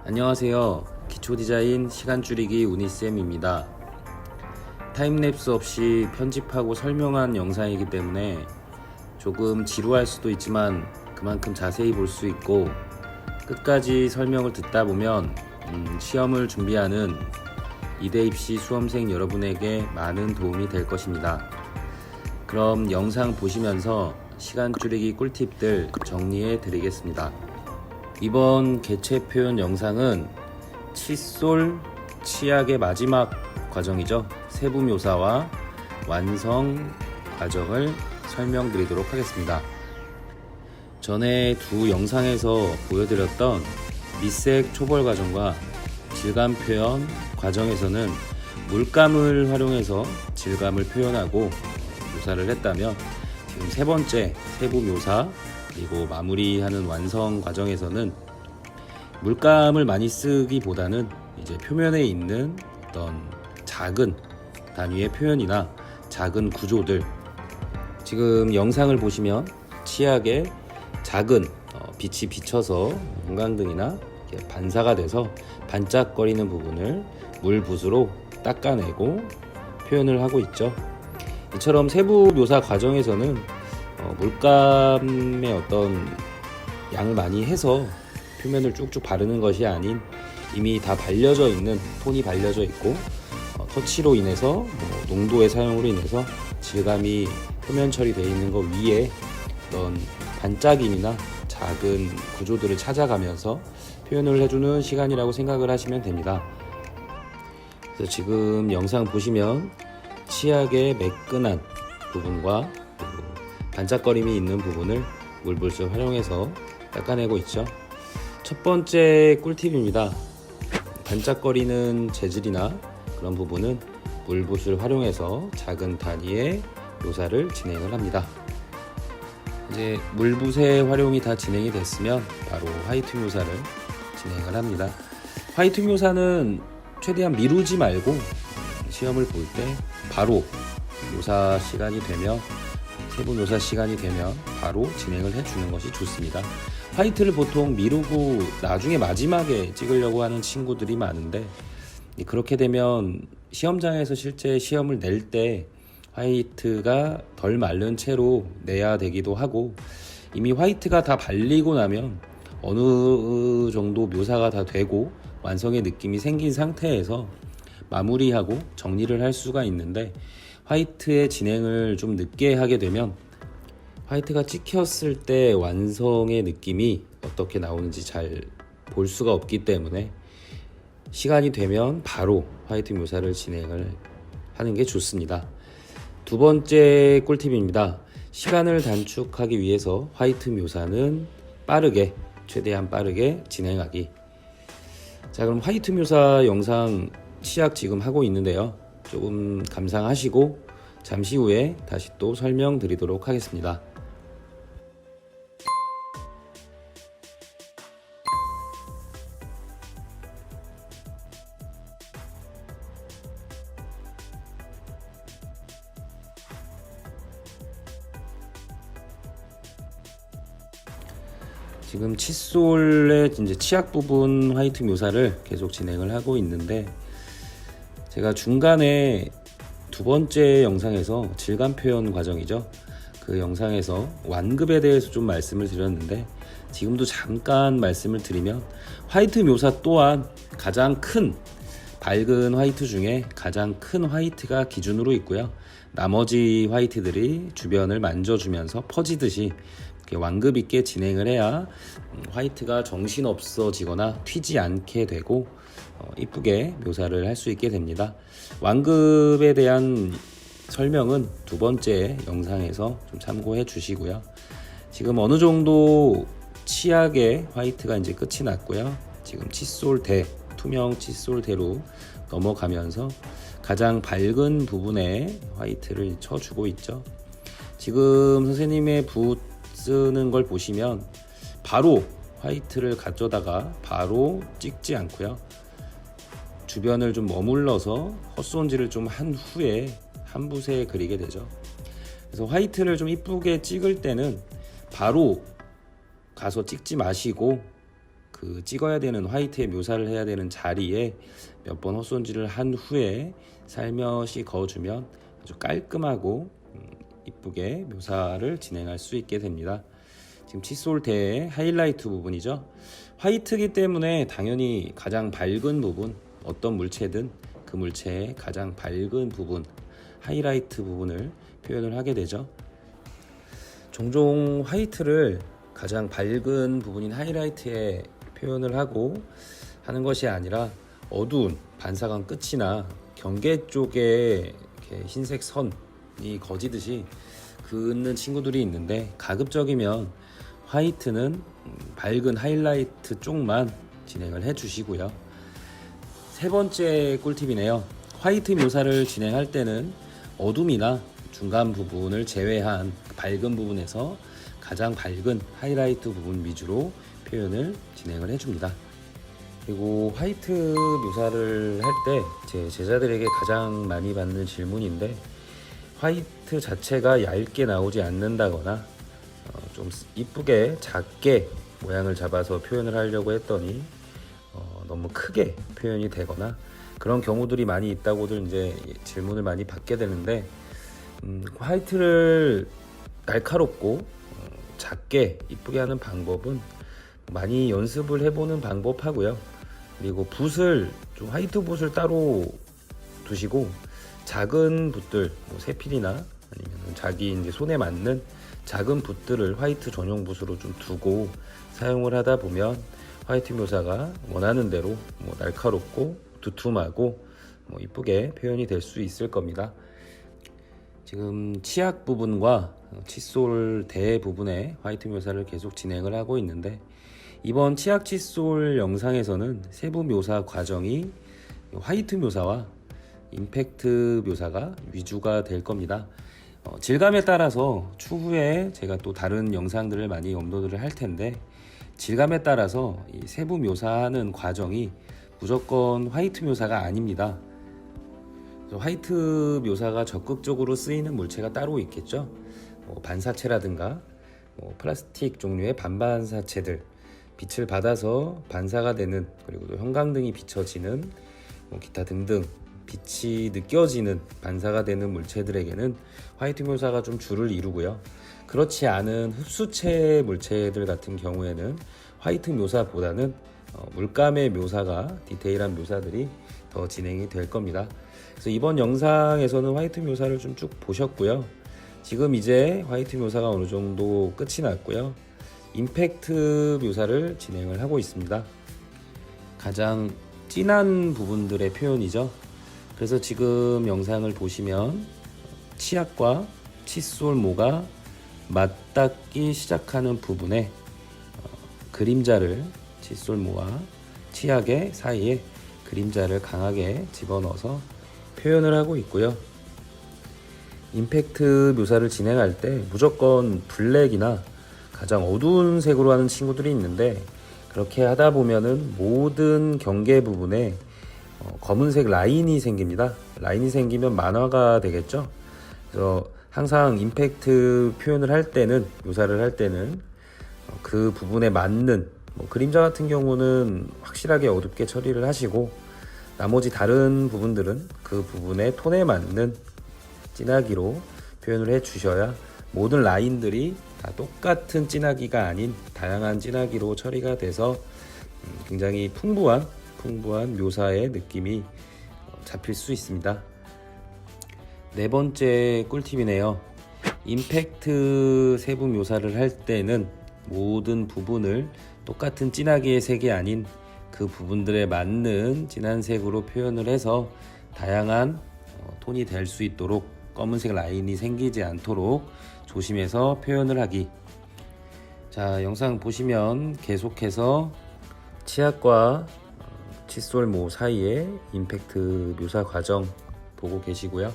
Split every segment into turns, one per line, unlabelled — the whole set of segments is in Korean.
안녕하세요. 기초디자인 시간줄이기 우니쌤입니다. 타임랩스 없이 편집하고 설명한 영상이기 때문에 조금 지루할 수도 있지만 그만큼 자세히 볼 수 있고 끝까지 설명을 듣다 보면 시험을 준비하는 이대 입시 수험생 여러분에게 많은 도움이 될 것입니다. 그럼 영상 보시면서 시간 줄이기 꿀팁들 정리해 드리겠습니다. 이번 개체 표현 영상은 칫솔 치약의 마지막 과정이죠. 세부 묘사와 완성 과정을 설명드리도록 하겠습니다. 전에 두 영상에서 보여드렸던 밑색 초벌 과정과 질감 표현 과정에서는 물감을 활용해서 질감을 표현하고 묘사를 했다면 지금 세 번째 세부 묘사 그리고 마무리하는 완성 과정에서는 물감을 많이 쓰기보다는 이제 표면에 있는 어떤 작은 단위의 표현이나 작은 구조들, 지금 영상을 보시면 치약에 작은 빛이 비쳐서 형광등이나 반사가 돼서 반짝거리는 부분을 물붓으로 닦아내고 표현을 하고 있죠. 이처럼 세부 묘사 과정에서는 물감의 어떤 양을 많이 해서 표면을 쭉쭉 바르는 것이 아닌 이미 다 발려져 있는 톤이 발려져 있고 터치로 인해서 농도의 사용으로 인해서 질감이 표면 처리되어 있는 것 위에 어떤 반짝임이나 작은 구조들을 찾아가면서 표현을 해주는 시간이라고 생각을 하시면 됩니다. 그래서 지금 영상 보시면 치약의 매끈한 부분과 반짝거림이 있는 부분을 물붓을 활용해서 닦아내고 있죠. 첫 번째 꿀팁입니다. 반짝거리는 재질이나 그런 부분은 물붓을 활용해서 작은 단위의 묘사를 진행을 합니다. 이제 물붓의 활용이 다 진행이 됐으면 바로 화이트 묘사를 진행을 합니다. 화이트 묘사는 최대한 미루지 말고 시험을 볼 때 바로 묘사 시간이 되면 세부 묘사 시간이 되면 바로 진행을 해주는 것이 좋습니다. 화이트를 보통 미루고 나중에 마지막에 찍으려고 하는 친구들이 많은데 그렇게 되면 시험장에서 실제 시험을 낼 때 화이트가 덜 마른 채로 내야 되기도 하고 이미 화이트가 다 발리고 나면 어느 정도 묘사가 다 되고 완성의 느낌이 생긴 상태에서 마무리하고 정리를 할 수가 있는데 화이트의 진행을 좀 늦게 하게 되면 화이트가 찍혔을 때 완성의 느낌이 어떻게 나오는지 잘 볼 수가 없기 때문에 시간이 되면 바로 화이트 묘사를 진행을 하는 게 좋습니다. 두 번째 꿀팁입니다. 시간을 단축하기 위해서 화이트 묘사는 빠르게, 최대한 빠르게 진행하기. 자, 그럼 화이트 묘사 영상 치약 지금 하고 있는데요. 조금 감상하시고 잠시 후에 다시 또 설명드리도록 하겠습니다. 지금 칫솔의 이제 치약 부분 화이트 묘사를 계속 진행을 하고 있는데 제가 중간에 두 번째 영상에서 질감 표현 과정이죠. 그 영상에서 완급에 대해서 좀 말씀을 드렸는데 지금도 잠깐 말씀을 드리면 화이트 묘사 또한 가장 큰 밝은 화이트 중에 가장 큰 화이트가 기준으로 있고요. 나머지 화이트들이 주변을 만져주면서 퍼지듯이 완급 있게 진행을 해야 화이트가 정신없어지거나 튀지 않게 되고 이쁘게 묘사를 할 수 있게 됩니다. 완급에 대한 설명은 두 번째 영상에서 좀 참고해 주시고요. 지금 어느 정도 치약의 화이트가 이제 끝이 났고요. 지금 칫솔대, 투명 칫솔대로 넘어가면서 가장 밝은 부분에 화이트를 쳐주고 있죠. 지금 선생님의 붓 쓰는 걸 보시면 바로 화이트를 가져다가 바로 찍지 않고요. 주변을 좀 머물러서 헛손질을 좀 한 후에 한 붓에 그리게 되죠. 그래서 화이트를 좀 이쁘게 찍을 때는 바로 가서 찍지 마시고 그 찍어야 되는 화이트의 묘사를 해야 되는 자리에 몇 번 헛손질을 한 후에 살며시 그어주면 아주 깔끔하고 이쁘게 묘사를 진행할 수 있게 됩니다. 지금 칫솔 대의 하이라이트 부분이죠. 화이트이기 때문에 당연히 가장 밝은 부분, 어떤 물체든 그 물체의 가장 밝은 부분, 하이라이트 부분을 표현을 하게 되죠. 종종 화이트를 가장 밝은 부분인 하이라이트에 표현을 하고 하는 것이 아니라 어두운 반사광 끝이나 경계 쪽에 이렇게 흰색 선이 거지듯이 긋는 친구들이 있는데, 가급적이면 화이트는 밝은 하이라이트 쪽만 진행을 해 주시고요. 세 번째 꿀팁이네요. 화이트 묘사를 진행할 때는 어둠이나 중간 부분을 제외한 밝은 부분에서 가장 밝은 하이라이트 부분 위주로 표현을 진행을 해줍니다. 그리고 화이트 묘사를 할 때 제 제자들에게 가장 많이 받는 질문인데, 화이트 자체가 얇게 나오지 않는다거나 좀 이쁘게 작게 모양을 잡아서 표현을 하려고 했더니 너무 크게 표현이 되거나 그런 경우들이 많이 있다고들 이제 질문을 많이 받게 되는데, 화이트를 날카롭고 작게 이쁘게 하는 방법은 많이 연습을 해보는 방법하고요. 그리고 붓을 좀 화이트 붓을 따로 두시고 작은 붓들, 뭐 세필이나 아니면 자기 이제 손에 맞는 작은 붓들을 화이트 전용 붓으로 좀 두고 사용을 하다 보면 화이트 묘사가 원하는 대로 뭐 날카롭고 두툼하고 뭐 이쁘게 표현이 될 수 있을 겁니다. 지금 치약 부분과 칫솔 대 부분의 화이트 묘사를 계속 진행을 하고 있는데, 이번 치약 칫솔 영상에서는 세부 묘사 과정이 화이트 묘사와 임팩트 묘사가 위주가 될 겁니다. 질감에 따라서 추후에 제가 또 다른 영상들을 많이 업로드를 할 텐데, 질감에 따라서 이 세부 묘사하는 과정이 무조건 화이트 묘사가 아닙니다. 화이트 묘사가 적극적으로 쓰이는 물체가 따로 있겠죠. 반사체라든가 플라스틱 종류의 반반사체들, 빛을 받아서 반사가 되는, 그리고 또 형광등이 비춰지는 기타 등등 빛이 느껴지는 반사가 되는 물체들에게는 화이트 묘사가 좀 주를 이루고요. 그렇지 않은 흡수체 물체들 같은 경우에는 화이트 묘사보다는 물감의 묘사가, 디테일한 묘사들이 더 진행이 될 겁니다. 그래서 이번 영상에서는 화이트 묘사를 좀 쭉 보셨고요. 지금 이제 화이트 묘사가 어느 정도 끝이 났고요. 임팩트 묘사를 진행을 하고 있습니다. 가장 진한 부분들의 표현이죠. 그래서 지금 영상을 보시면 치약과 칫솔모가 맞닿기 시작하는 부분에 그림자를, 칫솔모와 치약의 사이에 그림자를 강하게 집어넣어서 표현을 하고 있고요. 임팩트 묘사를 진행할 때 무조건 블랙이나 가장 어두운 색으로 하는 친구들이 있는데, 그렇게 하다 보면은 모든 경계 부분에 검은색 라인이 생깁니다. 라인이 생기면 만화가 되겠죠. 그래서 항상 임팩트 표현을 할 때는, 묘사를 할 때는 그 부분에 맞는, 그림자 같은 경우는 확실하게 어둡게 처리를 하시고, 나머지 다른 부분들은 그 부분의 톤에 맞는 진하기로 표현을 해 주셔야 모든 라인들이 다 똑같은 진하기가 아닌 다양한 진하기로 처리가 돼서 굉장히 풍부한 묘사의 느낌이 잡힐 수 있습니다. 네 번째 꿀팁이네요. 임팩트 세부 묘사를 할 때는 모든 부분을 똑같은 진하기의 색이 아닌 그 부분들에 맞는 진한 색으로 표현을 해서 다양한 톤이 될 수 있도록, 검은색 라인이 생기지 않도록 조심해서 표현을 하기. 자, 영상 보시면 계속해서 치약과 칫솔모 사이에 임팩트 묘사 과정 보고 계시고요.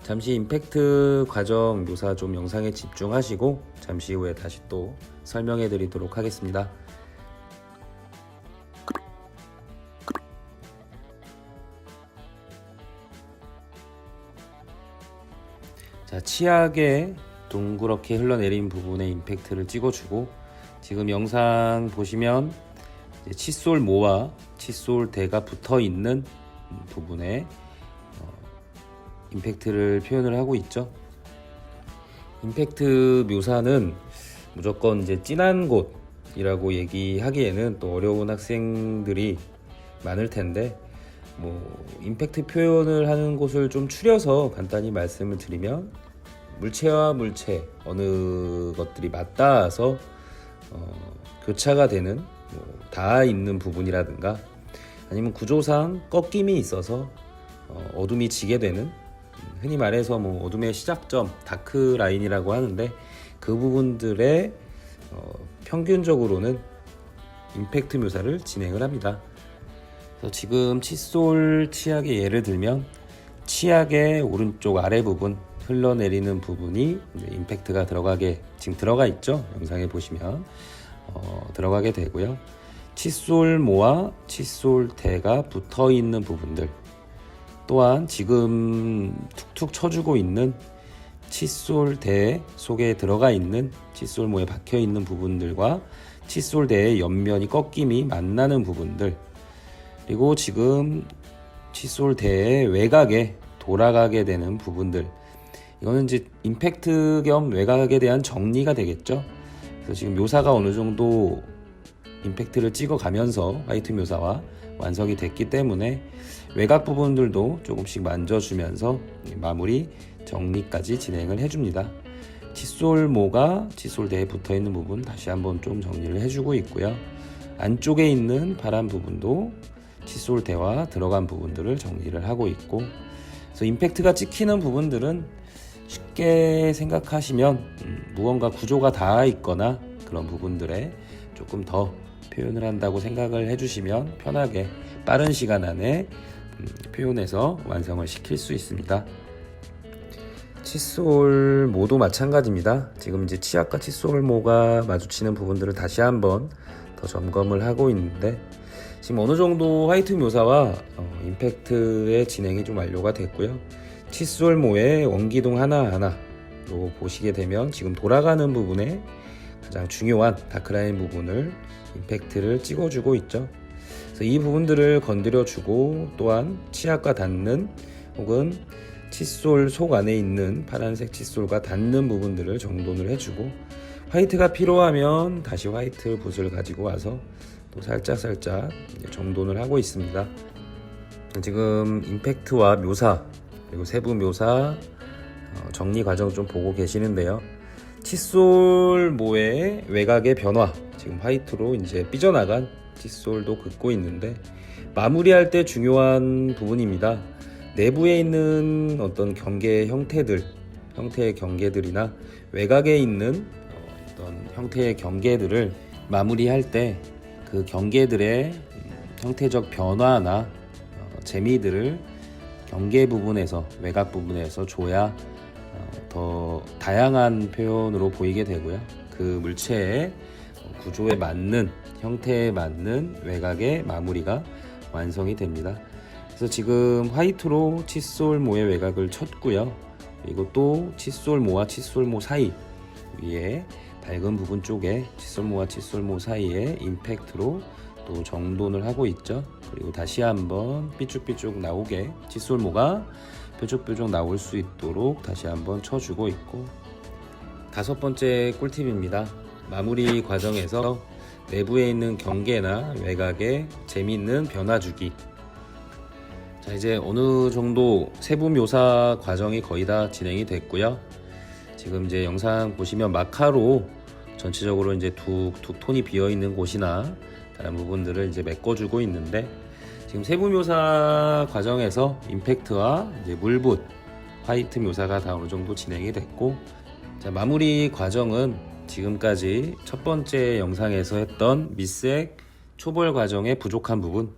잠시 임팩트 과정 묘사 좀 영상에 집중하시고 잠시 후에 다시 또 설명해 드리도록 하겠습니다. 자, 치약에 둥그렇게 흘러내린 부분에 임팩트를 찍어주고, 지금 영상 보시면 칫솔모와 칫솔대가 붙어 있는 부분에 임팩트를 표현을 하고 있죠. 임팩트 묘사는 무조건 이제 진한 곳이라고 얘기하기에는 또 어려운 학생들이 많을 텐데, 임팩트 표현을 하는 곳을 좀 추려서 간단히 말씀을 드리면, 물체와 물체 어느 것들이 맞닿아서 교차가 되는 닿아 있는 부분이라든가, 아니면 구조상 꺾임이 있어서 어둠이 지게 되는, 흔히 말해서 어둠의 시작점 다크 라인이라고 하는데, 그 부분들의 평균적으로는 임팩트 묘사를 진행을 합니다. 그래서 지금 칫솔 치약의 예를 들면, 치약의 오른쪽 아래 부분 흘러내리는 부분이 이제 임팩트가 지금 들어가 있죠. 영상에 보시면 들어가게 되고요. 칫솔모와 칫솔대가 붙어 있는 부분들, 또한 지금 툭툭 쳐주고 있는 칫솔대 속에 들어가 있는, 칫솔모에 박혀 있는 부분들과 칫솔대의 옆면이 꺾임이 만나는 부분들, 그리고 지금 칫솔대의 외곽에 돌아가게 되는 부분들, 이거는 이제 임팩트 겸 외곽에 대한 정리가 되겠죠. 그래서 지금 묘사가 어느 정도 임팩트를 찍어가면서 화이트 묘사와 완성이 됐기 때문에 외곽 부분들도 조금씩 만져주면서 마무리 정리까지 진행을 해줍니다. 칫솔모가 칫솔대에 붙어있는 부분 다시 한번 좀 정리를 해주고 있고요. 안쪽에 있는 파란 부분도 칫솔대와 들어간 부분들을 정리를 하고 있고, 그래서 임팩트가 찍히는 부분들은 쉽게 생각하시면 무언가 구조가 닿아 있거나 그런 부분들에 조금 더 표현을 한다고 생각을 해주시면 편하게 빠른 시간 안에 표현해서 완성을 시킬 수 있습니다. 칫솔모도 마찬가지입니다. 지금 이제 치약과 칫솔모가 마주치는 부분들을 다시 한번 더 점검을 하고 있는데, 지금 어느 정도 화이트 묘사와 임팩트의 진행이 좀 완료가 됐고요. 칫솔모의 원기둥 하나하나로 보시게 되면 지금 돌아가는 부분에 가장 중요한 다크라인 부분을 임팩트를 찍어주고 있죠. 그래서 이 부분들을 건드려주고, 또한 치약과 닿는 혹은 칫솔 속 안에 있는 파란색 칫솔과 닿는 부분들을 정돈을 해주고, 화이트가 필요하면 다시 화이트 붓을 가지고 와서 또 살짝 정돈을 하고 있습니다. 지금 임팩트와 묘사 그리고 세부 묘사 정리 과정 좀 보고 계시는데요. 칫솔모의 외곽의 변화, 지금 화이트로 이제 삐져나간 칫솔도 긋고 있는데, 마무리할 때 중요한 부분입니다. 내부에 있는 어떤 경계의 형태의 경계들이나 외곽에 있는 어떤 형태의 경계들을 마무리할 때 그 경계들의 형태적 변화나 재미들을 경계 부분에서, 외곽 부분에서 줘야 더 다양한 표현으로 보이게 되고요. 그 물체의 구조에 맞는, 형태에 맞는 외곽의 마무리가 완성이 됩니다. 그래서 지금 화이트로 칫솔모의 외곽을 쳤고요. 그리고 또 칫솔모와 칫솔모 사이 위에 밝은 부분 쪽에 칫솔모와 칫솔모 사이에 임팩트로 또 정돈을 하고 있죠. 그리고 다시 한번 삐쭉삐쭉 나오게, 칫솔모가 뾰족뾰족 나올 수 있도록 다시 한번 쳐주고 있고, 5번째 꿀팁입니다. 마무리 과정에서 내부에 있는 경계나 외곽에 재미있는 변화 주기. 자, 이제 어느 정도 세부 묘사 과정이 거의 다 진행이 됐고요. 지금 이제 영상 보시면 마카로 전체적으로 이제 툭툭 톤이 비어 있는 곳이나 다른 부분들을 이제 메꿔주고 있는데, 지금 세부 묘사 과정에서 임팩트와 이제 물붓, 화이트 묘사가 다 어느 정도 진행이 됐고, 자, 마무리 과정은 지금까지 첫 번째 영상에서 했던 밑색 초벌 과정의 부족한 부분,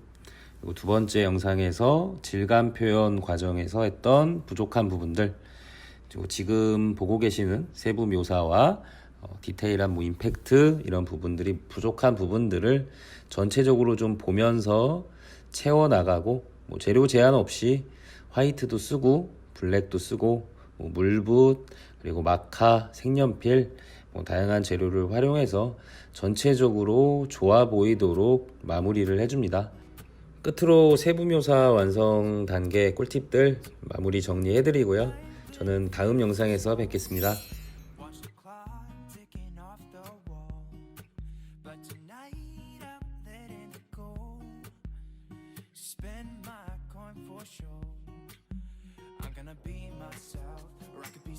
그리고 두 번째 영상에서 질감 표현 과정에서 했던 부족한 부분들, 그리고 지금 보고 계시는 세부 묘사와 디테일한 임팩트, 이런 부분들이 부족한 부분들을 전체적으로 좀 보면서 채워나가고, 재료 제한 없이 화이트도 쓰고 블랙도 쓰고 물붓, 그리고 마카, 색연필 다양한 재료를 활용해서 전체적으로 좋아 보이도록 마무리를 해줍니다. 끝으로 세부 묘사 완성 단계 꿀팁들 마무리 정리해드리고요. 저는 다음 영상에서 뵙겠습니다.
Watch the clock ticking off the wall, but tonight I'm letting it go. Spend my coin for sure. I'm gonna be myself, or I could be